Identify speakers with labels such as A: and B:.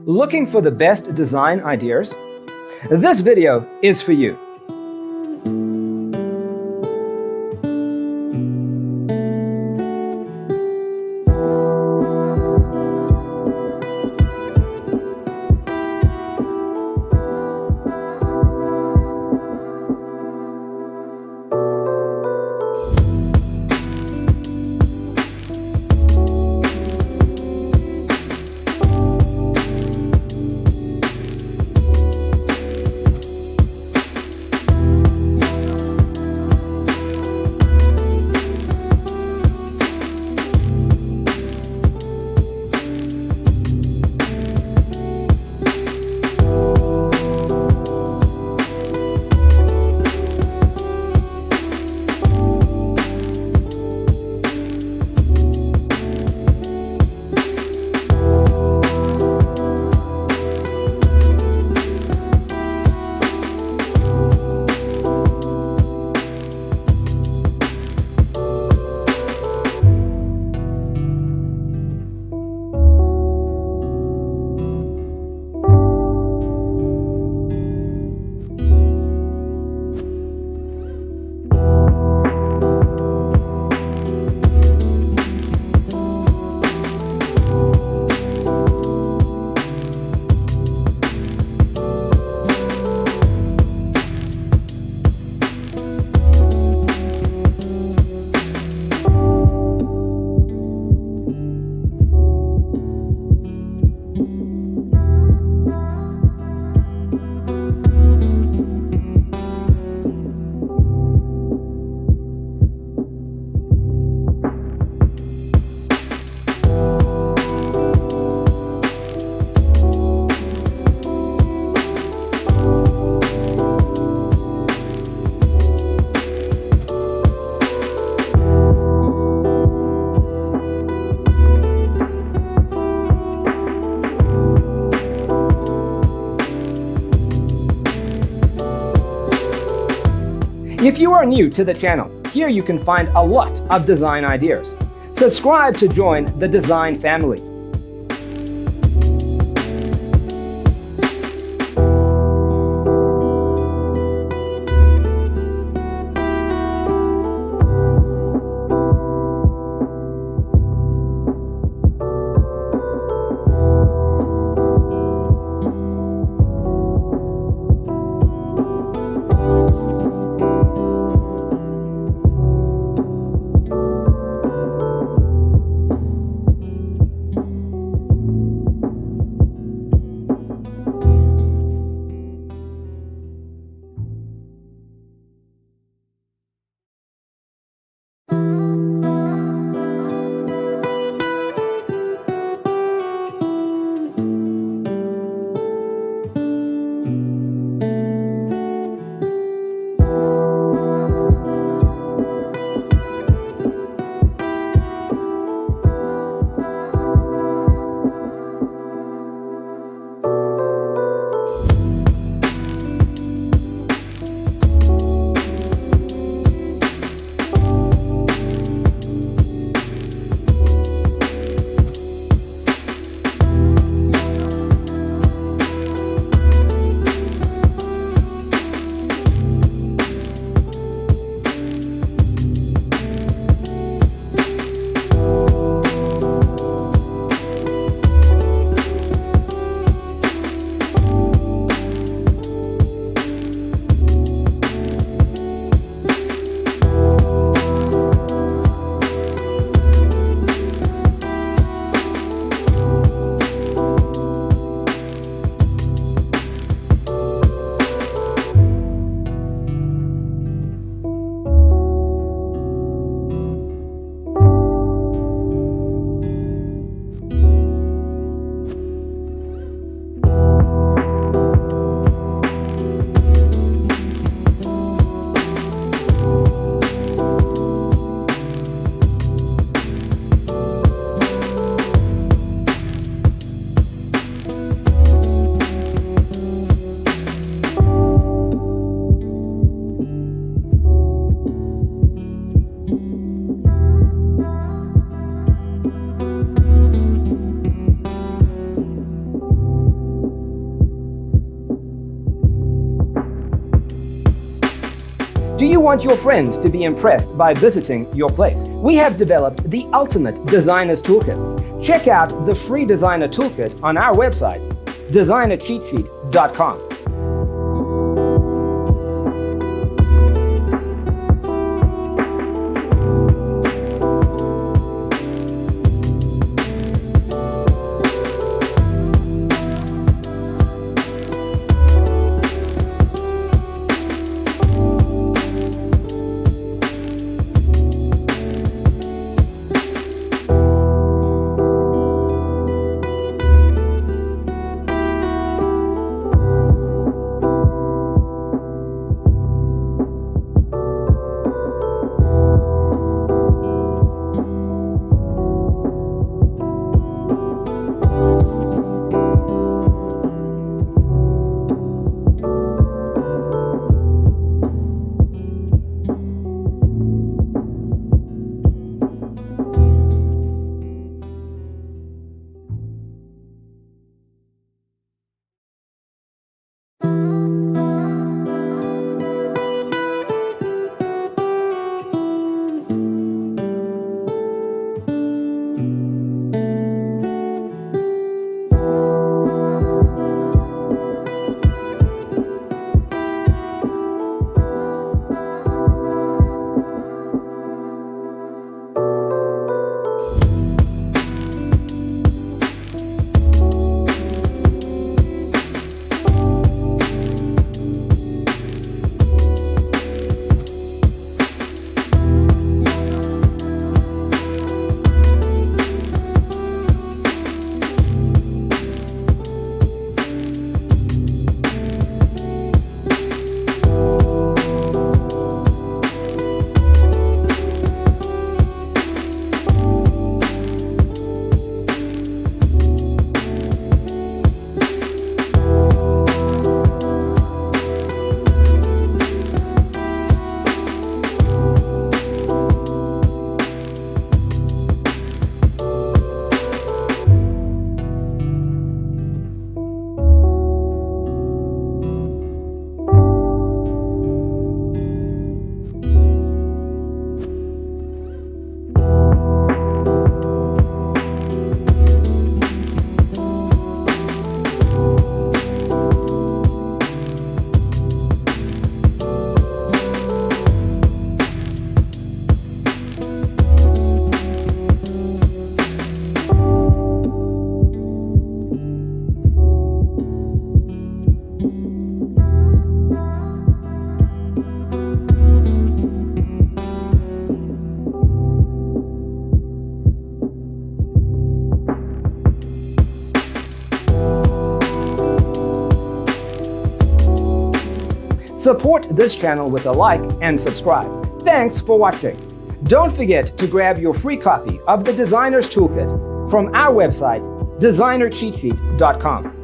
A: Looking for the best design ideas? This video is for you. If you are new to the channel, here you can find a lot of design ideas. Subscribe to join the design family. Do you want your friends to be impressed by visiting your place? We have developed the ultimate designer's toolkit. Check out the free designer toolkit on our website, designercheatsheet.com. Support this channel with a like and subscribe. Thanks for watching. Don't forget to grab your free copy of the Designer's Toolkit from our website, designercheatsheet.com.